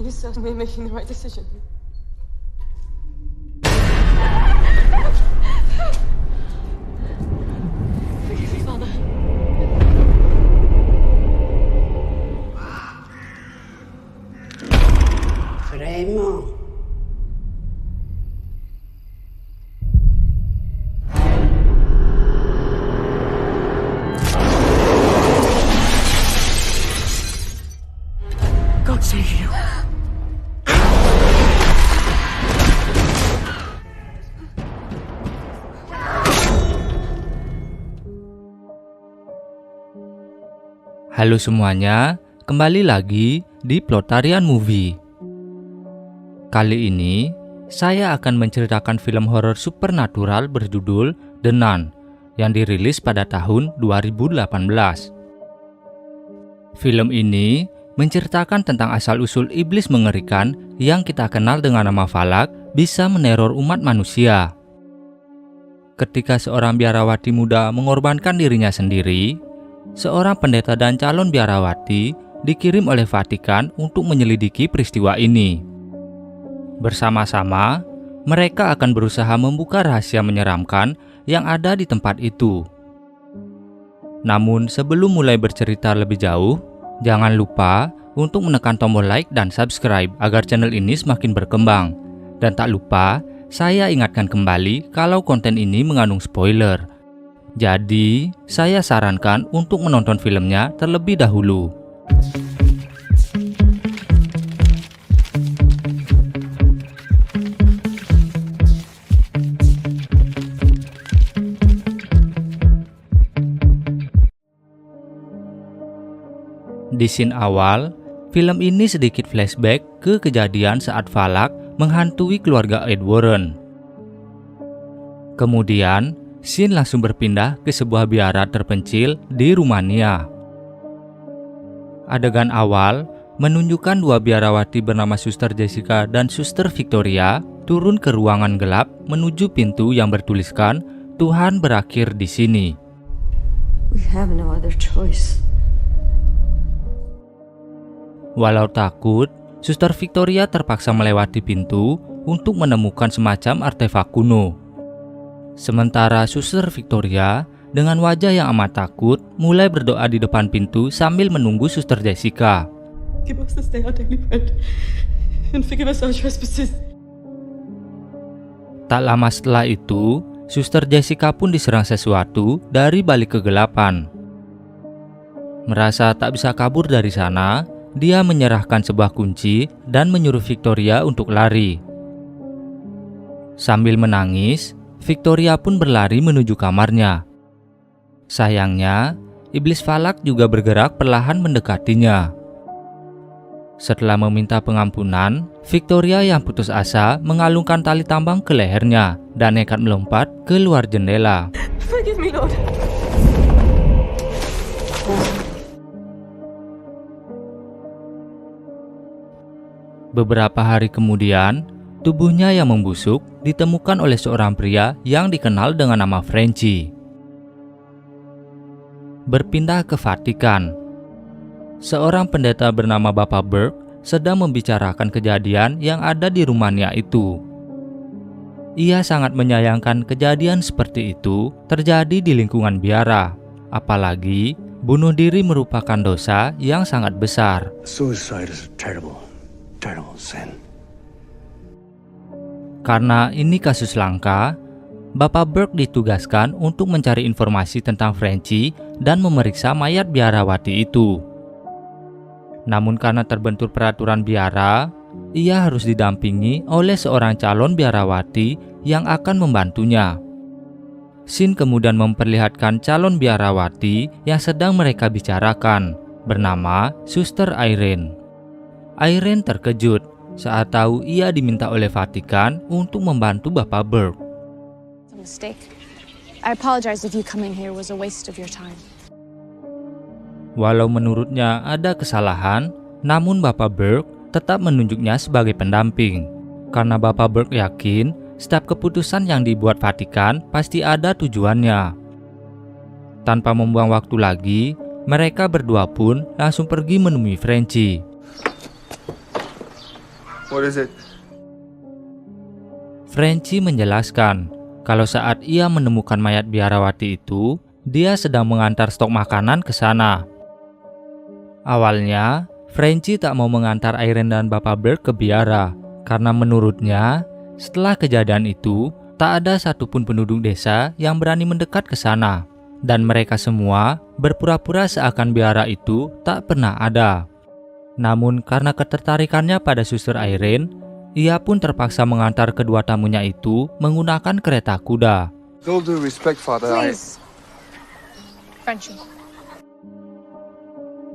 you certainly making the right decision. Forgive me, Father. Raymond. God save you. Halo semuanya, kembali lagi di Plotarian Movie. Kali ini, saya akan menceritakan film horor supernatural berjudul The Nun yang dirilis pada tahun 2018. Film ini menceritakan tentang asal-usul iblis mengerikan yang kita kenal dengan nama Falak bisa meneror umat manusia. Ketika seorang biarawati muda mengorbankan dirinya sendiri, seorang pendeta dan calon biarawati dikirim oleh Vatikan untuk menyelidiki peristiwa ini. Bersama-sama, mereka akan berusaha membuka rahasia menyeramkan yang ada di tempat itu. Namun sebelum mulai bercerita lebih jauh, jangan lupa untuk menekan tombol like dan subscribe agar channel ini semakin berkembang. Dan tak lupa, saya ingatkan kembali kalau konten ini mengandung spoiler. Jadi, saya sarankan untuk menonton filmnya terlebih dahulu. Di scene awal, film ini sedikit flashback ke kejadian saat Falak menghantui keluarga Ed Warren. Kemudian, scene langsung berpindah ke sebuah biara terpencil di Rumania. Adegan awal menunjukkan dua biarawati bernama Suster Jessica dan Suster Victoria turun ke ruangan gelap menuju pintu yang bertuliskan Tuhan berakhir di sini. We have no other choice. Walau takut, Suster Victoria terpaksa melewati pintu untuk menemukan semacam artefak kuno. Sementara Suster Victoria dengan wajah yang amat takut mulai berdoa di depan pintu sambil menunggu Suster Jessica. Give us this day our daily bread, and forgive us our trespasses. Tak lama setelah itu, Suster Jessica pun diserang sesuatu dari balik kegelapan. Merasa tak bisa kabur dari sana, dia menyerahkan sebuah kunci dan menyuruh Victoria untuk lari. Sambil menangis, Victoria pun berlari menuju kamarnya. Sayangnya, iblis Falak juga bergerak perlahan mendekatinya. Setelah meminta pengampunan, Victoria yang putus asa mengalungkan tali tambang ke lehernya dan nekat melompat keluar jendela. Forgive me, Lord. Beberapa hari kemudian, tubuhnya yang membusuk ditemukan oleh seorang pria yang dikenal dengan nama Frenchy. Berpindah ke Vatikan. Seorang pendeta bernama Bapak Burke sedang membicarakan kejadian yang ada di Rumania itu. Ia sangat menyayangkan kejadian seperti itu terjadi di lingkungan biara, apalagi bunuh diri merupakan dosa yang sangat besar. Suicide is a terrible sin. Karena ini kasus langka, Bapak Burke ditugaskan untuk mencari informasi tentang Frenchy dan memeriksa mayat biarawati itu. Namun karena terbentur peraturan biara, ia harus didampingi oleh seorang calon biarawati yang akan membantunya. Scene kemudian memperlihatkan calon biarawati yang sedang mereka bicarakan, bernama Suster Irene. Irene terkejut saat tahu ia diminta oleh Vatikan untuk membantu Bapak Burke. A mistake. I apologize if you coming here was a waste of your time. Walau menurutnya ada kesalahan, namun Bapak Burke tetap menunjuknya sebagai pendamping. Karena Bapak Burke yakin setiap keputusan yang dibuat Vatikan pasti ada tujuannya. Tanpa membuang waktu lagi, mereka berdua pun langsung pergi menemui Frenchy. What is it? Frenchy menjelaskan kalau saat ia menemukan mayat biarawati itu, dia sedang mengantar stok makanan ke sana. Awalnya, Frenchy tak mau mengantar Irene dan Bapak Burke ke biara karena menurutnya, setelah kejadian itu, tak ada satupun penduduk desa yang berani mendekat ke sana. Dan mereka semua berpura-pura seakan biara itu tak pernah ada. Namun karena ketertarikannya pada Suster Irene, ia pun terpaksa mengantar kedua tamunya itu menggunakan kereta kuda. With all due respect, Father, Please. Frenchie.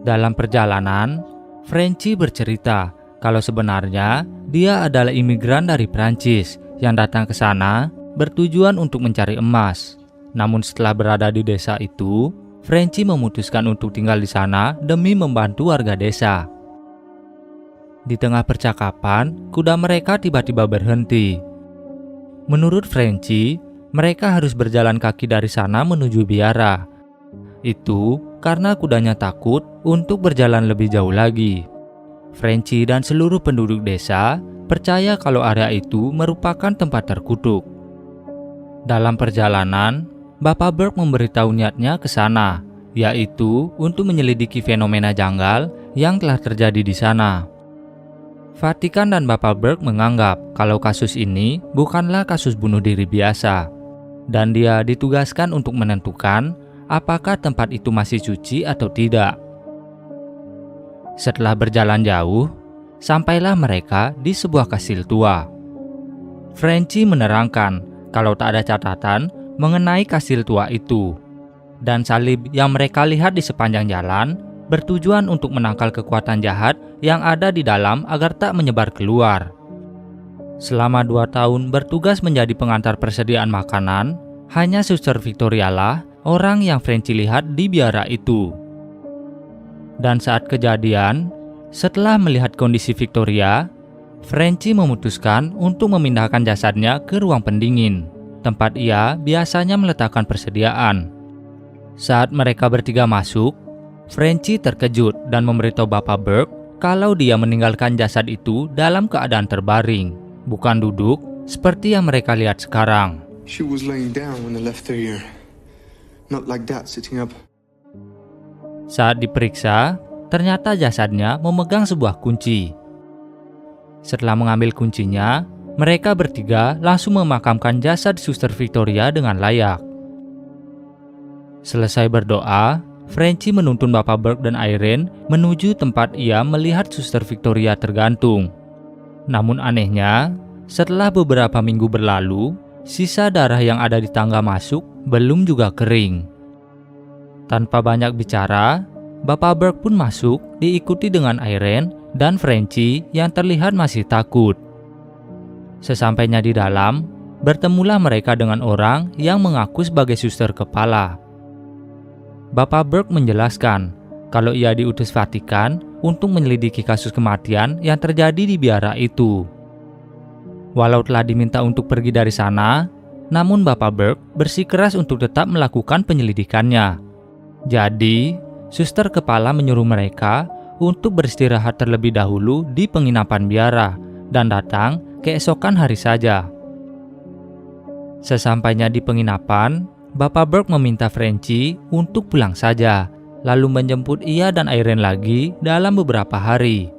Dalam perjalanan, Frenchy bercerita kalau sebenarnya dia adalah imigran dari Prancis yang datang ke sana bertujuan untuk mencari emas. Namun setelah berada di desa itu, Frenchy memutuskan untuk tinggal di sana demi membantu warga desa. Di tengah percakapan, kuda mereka tiba-tiba berhenti. Menurut Frenchy, mereka harus berjalan kaki dari sana menuju biara. Itu karena kudanya takut untuk berjalan lebih jauh lagi. Frenchy dan seluruh penduduk desa percaya kalau area itu merupakan tempat terkutuk. Dalam perjalanan, Bapak Burke memberitahu niatnya ke sana, yaitu untuk menyelidiki fenomena janggal yang telah terjadi di sana. Vatikan dan Bapak Burke menganggap kalau kasus ini bukanlah kasus bunuh diri biasa, dan dia ditugaskan untuk menentukan apakah tempat itu masih suci atau tidak. Setelah berjalan jauh, sampailah mereka di sebuah kastil tua. Frenchy menerangkan kalau tak ada catatan mengenai kastil tua itu, dan salib yang mereka lihat di sepanjang jalan bertujuan untuk menangkal kekuatan jahat yang ada di dalam agar tak menyebar keluar. Selama 2 tahun bertugas menjadi pengantar persediaan makanan, hanya Suster Victoria lah orang yang Frenchy lihat di biara itu. Dan saat kejadian, setelah melihat kondisi Victoria, Frenchy memutuskan untuk memindahkan jasadnya ke ruang pendingin, tempat ia biasanya meletakkan persediaan. Saat mereka bertiga masuk, Frenchy terkejut dan memberitahu Bapak Burke kalau dia meninggalkan jasad itu dalam keadaan terbaring, bukan duduk seperti yang mereka lihat sekarang. she was laying down when I left her here. Not like that, sitting up. Saat diperiksa, ternyata jasadnya memegang sebuah kunci. Setelah mengambil kuncinya, mereka bertiga langsung memakamkan jasad Suster Victoria dengan layak. Selesai berdoa, Frenchy menuntun Bapak Burke dan Irene menuju tempat ia melihat Suster Victoria tergantung. Namun anehnya, setelah beberapa minggu berlalu, sisa darah yang ada di tangga masuk belum juga kering. Tanpa banyak bicara, Bapak Burke pun masuk diikuti dengan Irene dan Frenchy yang terlihat masih takut. Sesampainya di dalam, bertemulah mereka dengan orang yang mengaku sebagai suster kepala. Bapak Burke menjelaskan kalau ia diutus Vatikan untuk menyelidiki kasus kematian yang terjadi di biara itu. Walau telah diminta untuk pergi dari sana, namun Bapak Burke bersikeras untuk tetap melakukan penyelidikannya. Jadi, suster kepala menyuruh mereka untuk beristirahat terlebih dahulu di penginapan biara dan datang keesokan hari saja. Sesampainya di penginapan, Bapak Burke meminta Frenchy untuk pulang saja, lalu menjemput ia dan Irene lagi dalam beberapa hari.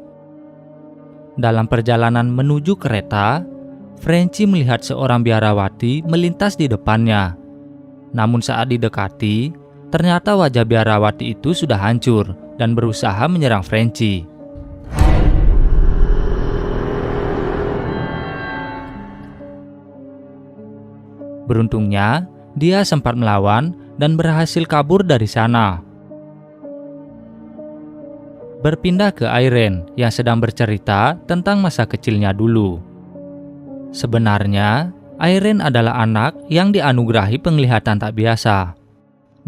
Dalam perjalanan menuju kereta, Frenchy melihat seorang biarawati melintas di depannya. Namun saat didekati, ternyata wajah biarawati itu sudah hancur dan berusaha menyerang Frenchy. Beruntungnya, dia sempat melawan dan berhasil kabur dari sana. Berpindah ke Irene yang sedang bercerita tentang masa kecilnya dulu. Sebenarnya, Irene adalah anak yang dianugerahi penglihatan tak biasa.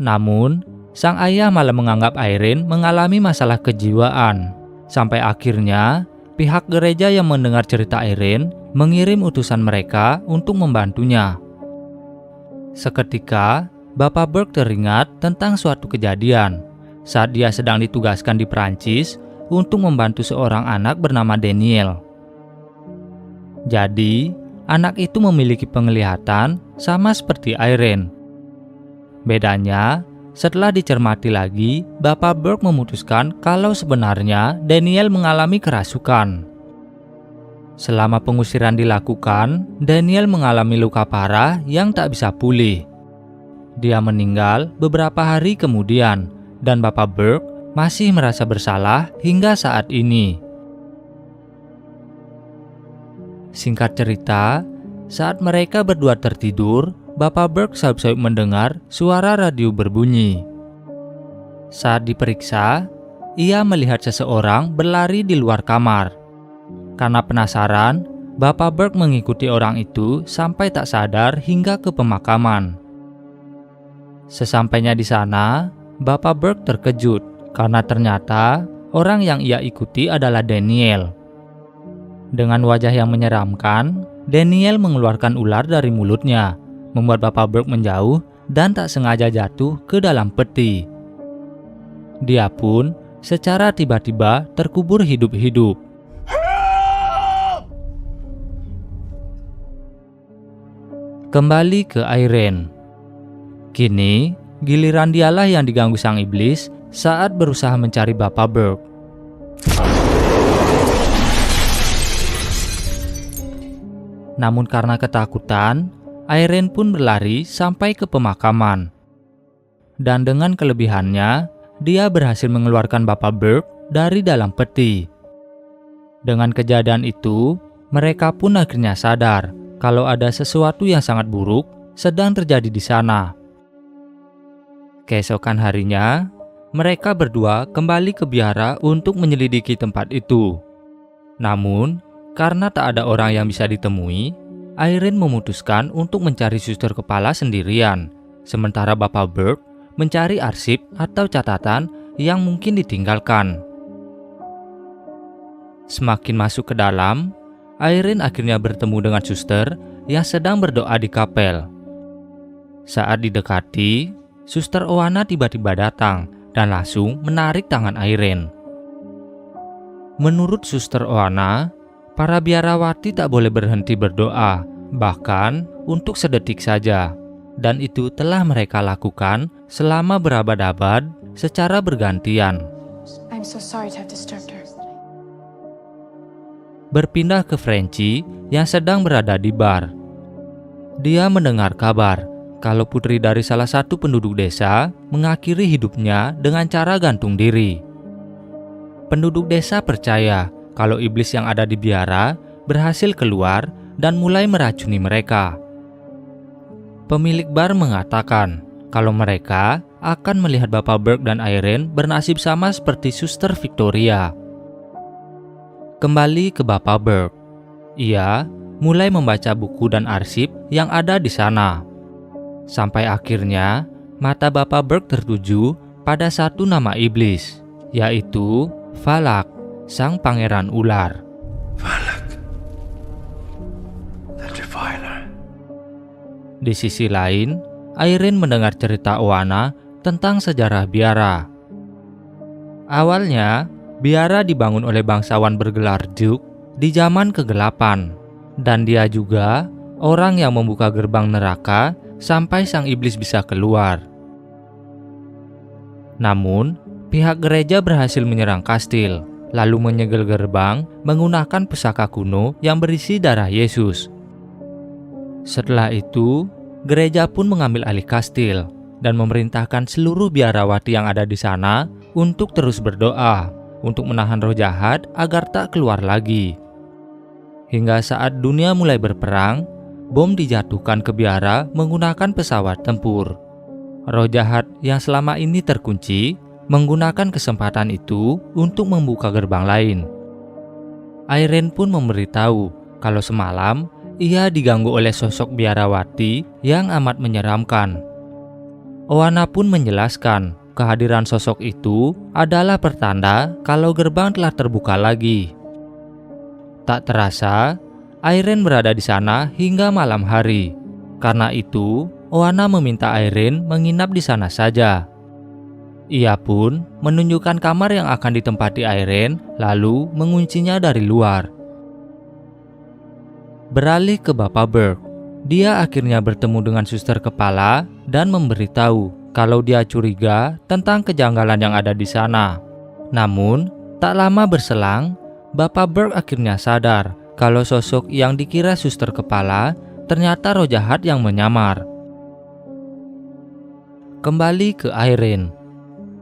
Namun, sang ayah malah menganggap Irene mengalami masalah kejiwaan. Sampai akhirnya, pihak gereja yang mendengar cerita Irene mengirim utusan mereka untuk membantunya. Seketika, Bapak Burke teringat tentang suatu kejadian saat dia sedang ditugaskan di Prancis untuk membantu seorang anak bernama Daniel. Jadi, anak itu memiliki penglihatan sama seperti Irene. Bedanya, setelah dicermati lagi, Bapak Burke memutuskan kalau sebenarnya Daniel mengalami kerasukan. Selama pengusiran dilakukan, Daniel mengalami luka parah yang tak bisa pulih. Dia meninggal beberapa hari kemudian, dan Bapak Burke masih merasa bersalah hingga saat ini. Singkat cerita, saat mereka berdua tertidur, Bapak Burke sayup-sayup mendengar suara radio berbunyi. Saat diperiksa, ia melihat seseorang berlari di luar kamar. Karena penasaran, Bapak Burke mengikuti orang itu sampai tak sadar hingga ke pemakaman. Sesampainya di sana, Bapak Burke terkejut karena ternyata orang yang ia ikuti adalah Daniel. Dengan wajah yang menyeramkan, Daniel mengeluarkan ular dari mulutnya, membuat Bapak Burke menjauh dan tak sengaja jatuh ke dalam peti. Dia pun secara tiba-tiba terkubur hidup-hidup. Kembali ke Irene. Kini, giliran dialah yang diganggu sang iblis saat berusaha mencari Bapak Burke. Namun karena ketakutan, Irene pun berlari sampai ke pemakaman. Dan dengan kelebihannya, dia berhasil mengeluarkan Bapak Burke dari dalam peti. Dengan kejadian itu, mereka pun akhirnya sadar kalau ada sesuatu yang sangat buruk sedang terjadi di sana. Keesokan harinya, mereka berdua kembali ke biara untuk menyelidiki tempat itu. Namun, karena tak ada orang yang bisa ditemui, Irene memutuskan untuk mencari suster kepala sendirian, sementara Bapak Burke mencari arsip atau catatan yang mungkin ditinggalkan. Semakin masuk ke dalam, Irene akhirnya bertemu dengan suster yang sedang berdoa di kapel. Saat didekati, Suster Oana tiba-tiba datang dan langsung menarik tangan Irene. Menurut Suster Oana, para biarawati tak boleh berhenti berdoa, bahkan untuk sedetik saja. Dan itu telah mereka lakukan selama berabad-abad secara bergantian. I'm so sorry to have disturbed her. Berpindah ke Frenchie yang sedang berada di bar. Dia mendengar kabar kalau putri dari salah satu penduduk desa mengakhiri hidupnya dengan cara gantung diri. Penduduk desa percaya kalau iblis yang ada di biara berhasil keluar dan mulai meracuni mereka. Pemilik bar mengatakan kalau mereka akan melihat Bapak Burke dan Irene bernasib sama seperti Suster Victoria. Kembali ke Bapak Burke. Ia mulai membaca buku dan arsip yang ada di sana. Sampai akhirnya, mata Bapak Burke tertuju pada satu nama iblis, yaitu Valak, sang pangeran ular. Valak. The Defiler. Di sisi lain, Irene mendengar cerita Oana tentang sejarah biara. Awalnya, biara dibangun oleh bangsawan bergelar Duke di zaman kegelapan, dan dia juga orang yang membuka gerbang neraka sampai sang iblis bisa keluar. Namun, pihak gereja berhasil menyerang kastil, lalu menyegel gerbang menggunakan pusaka kuno yang berisi darah Yesus. Setelah itu, gereja pun mengambil alih kastil dan memerintahkan seluruh biarawati yang ada di sana untuk terus berdoa untuk menahan roh jahat agar tak keluar lagi. Hingga saat dunia mulai berperang, bom dijatuhkan ke biara menggunakan pesawat tempur. Roh jahat yang selama ini terkunci menggunakan kesempatan itu untuk membuka gerbang lain. Irene pun memberitahu kalau semalam ia diganggu oleh sosok biarawati yang amat menyeramkan. Oana pun menjelaskan kehadiran sosok itu adalah pertanda kalau gerbang telah terbuka lagi. Tak terasa, Irene berada di sana hingga malam hari. Karena itu, Oana meminta Irene menginap di sana saja. Ia pun menunjukkan kamar yang akan ditempati Irene, lalu menguncinya dari luar. beralih ke Bapak Burke. Dia akhirnya bertemu dengan suster kepala dan memberitahu kalau dia curiga tentang kejanggalan yang ada di sana. Namun, tak lama berselang, Bapak Burke akhirnya sadar kalau sosok yang dikira suster kepala ternyata roh jahat yang menyamar. Kembali ke Irene.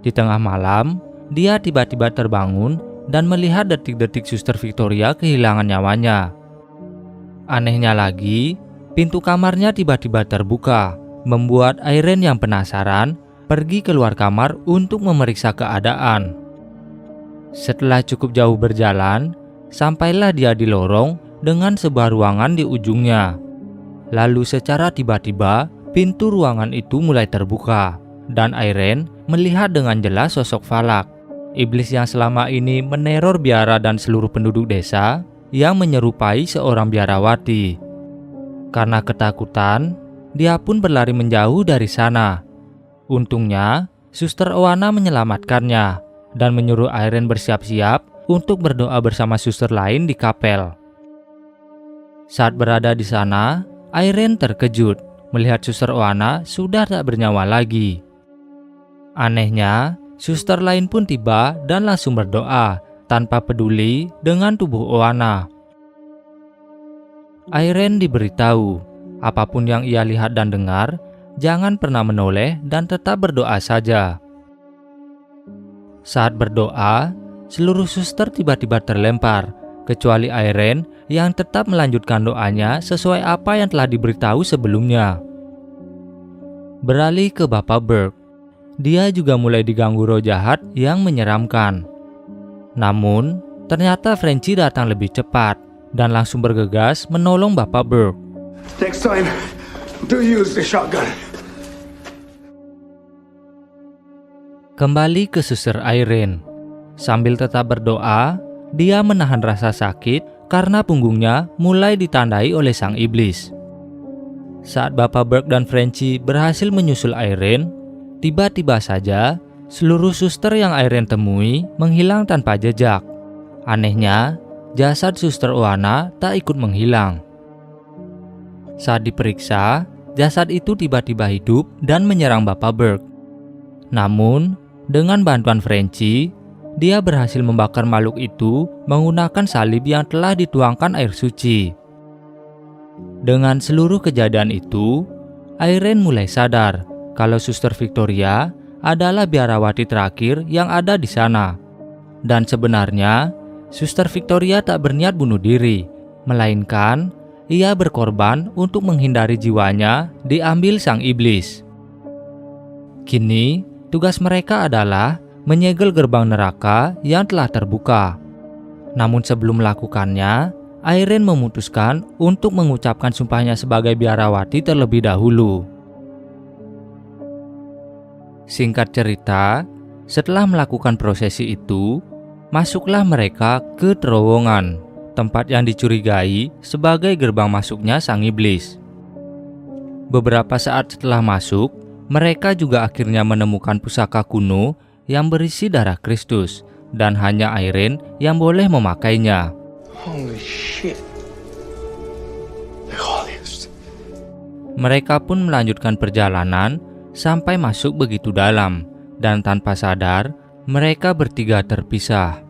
Di tengah malam, dia tiba-tiba terbangun dan melihat detik-detik suster Victoria kehilangan nyawanya. Anehnya lagi, pintu kamarnya tiba-tiba terbuka, membuat Irene yang penasaran pergi keluar kamar untuk memeriksa keadaan. Setelah cukup jauh berjalan, sampailah dia di lorong dengan sebuah ruangan di ujungnya. Lalu secara tiba-tiba, pintu ruangan itu mulai terbuka, dan Irene melihat dengan jelas sosok Valak, iblis yang selama ini meneror biara dan seluruh penduduk desa yang menyerupai seorang biarawati. Karena ketakutan, dia pun berlari menjauh dari sana. Untungnya, Suster Oana menyelamatkannya dan menyuruh Irene bersiap-siap untuk berdoa bersama suster lain di kapel. Saat berada di sana, Irene terkejut melihat Suster Oana sudah tak bernyawa lagi. Anehnya, suster lain pun tiba dan langsung berdoa tanpa peduli dengan tubuh Oana. Irene diberitahu, apapun yang ia lihat dan dengar, jangan pernah menoleh dan tetap berdoa saja. Saat berdoa, seluruh suster tiba-tiba terlempar, kecuali Irene yang tetap melanjutkan doanya sesuai apa yang telah diberitahu sebelumnya. Beralih ke Bapak Burke. Dia juga mulai diganggu roh jahat yang menyeramkan. Namun, ternyata Frenchy datang lebih cepat dan langsung bergegas menolong Bapak Burke. Next time, do use the shotgun. Kembali ke Suster Irene. Sambil tetap berdoa, dia menahan rasa sakit karena punggungnya mulai ditandai oleh sang iblis. Saat Bapak Burke dan Frenchy berhasil menyusul Irene, tiba-tiba saja seluruh suster yang Irene temui menghilang tanpa jejak. Anehnya, jasad Suster Oana tak ikut menghilang. Saat diperiksa, jasad itu tiba-tiba hidup dan menyerang Bapak Burke. Namun, dengan bantuan Frenchy, dia berhasil membakar makhluk itu menggunakan salib yang telah dituangkan air suci. Dengan seluruh kejadian itu, Irene mulai sadar kalau Suster Victoria adalah biarawati terakhir yang ada di sana. Dan sebenarnya, Suster Victoria tak berniat bunuh diri, melainkan ia berkorban untuk menghindari jiwanya diambil sang iblis. Kini, tugas mereka adalah menyegel gerbang neraka yang telah terbuka. Namun sebelum melakukannya, Irene memutuskan untuk mengucapkan sumpahnya sebagai biarawati terlebih dahulu. Singkat cerita, setelah melakukan prosesi itu, masuklah mereka ke terowongan, tempat yang dicurigai sebagai gerbang masuknya sang iblis. Beberapa saat setelah masuk, mereka juga akhirnya menemukan pusaka kuno yang berisi darah Kristus, dan hanya Irene yang boleh memakainya. Holy shit. The holiest. Mereka pun melanjutkan perjalanan sampai masuk begitu dalam, dan tanpa sadar, mereka bertiga terpisah.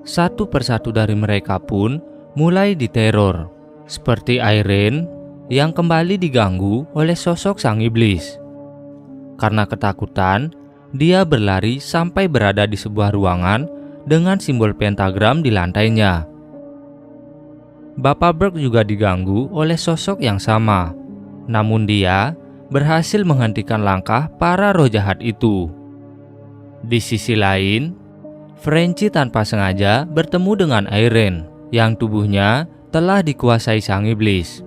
Satu persatu dari mereka pun mulai diteror, seperti Irene yang kembali diganggu oleh sosok sang iblis. Karena ketakutan, dia berlari sampai berada di sebuah ruangan dengan simbol pentagram di lantainya. Bapak Burke juga diganggu oleh sosok yang sama, namun dia berhasil menghentikan langkah para roh jahat itu. Di sisi lain, Frenchy tanpa sengaja bertemu dengan Irene yang tubuhnya telah dikuasai sang iblis.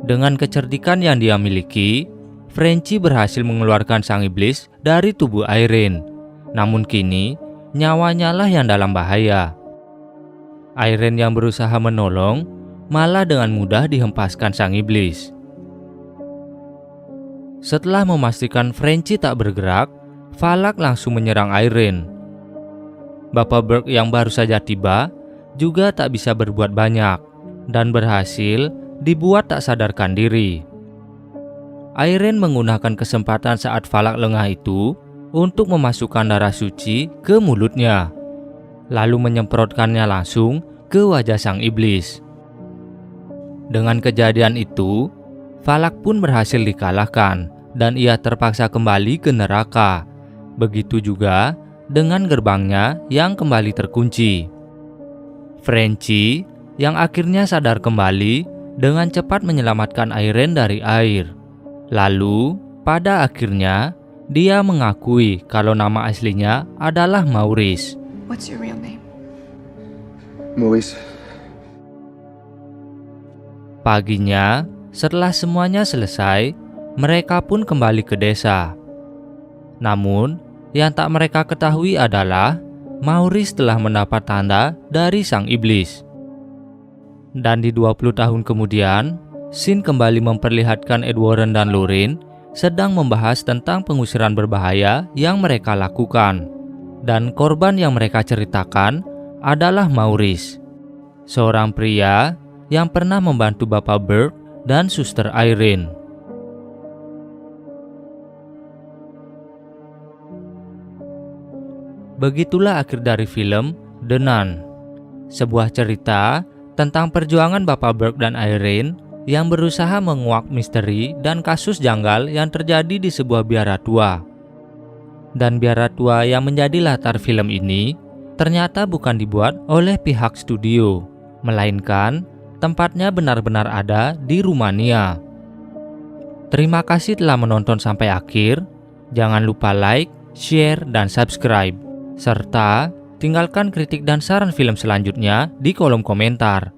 Dengan kecerdikan yang dia miliki, Frenchy berhasil mengeluarkan sang iblis dari tubuh Irene. Namun kini, nyawanya lah yang dalam bahaya. Irene yang berusaha menolong malah dengan mudah dihempaskan sang iblis. Setelah memastikan Frenchy tak bergerak, Valak langsung menyerang Irene. Bapak Burke yang baru saja tiba juga tak bisa berbuat banyak. dan berhasil dibuat tak sadarkan diri. Irene menggunakan kesempatan saat Valak lengah itu untuk memasukkan darah suci ke mulutnya, lalu menyemprotkannya langsung ke wajah sang iblis. Dengan kejadian itu, Valak pun berhasil dikalahkan dan ia terpaksa kembali ke neraka. Begitu juga dengan gerbangnya yang kembali terkunci. Frenchie yang akhirnya sadar kembali dengan cepat menyelamatkan Irene dari air. Lalu, pada akhirnya, dia mengakui kalau nama aslinya adalah Maurice. What's your real name? Maurice. Paginya, setelah semuanya selesai, mereka pun kembali ke desa. Namun, yang tak mereka ketahui adalah Maurice telah mendapat tanda dari sang iblis. Dan di 20 tahun kemudian, Sin kembali memperlihatkan Ed Warren dan Lorraine sedang membahas tentang pengusiran berbahaya yang mereka lakukan. Dan korban yang mereka ceritakan adalah Maurice, seorang pria yang pernah membantu Bapak Burke dan Suster Irene. Begitulah akhir dari film The Nun, sebuah cerita tentang perjuangan Bapak Burke dan Irene yang berusaha menguak misteri dan kasus janggal yang terjadi di sebuah biara tua. Dan biara tua yang menjadi latar film ini ternyata bukan dibuat oleh pihak studio, melainkan tempatnya benar-benar ada di Rumania. Terima kasih telah menonton sampai akhir. Jangan lupa like, share, dan subscribe. Serta tinggalkan kritik dan saran film selanjutnya di kolom komentar.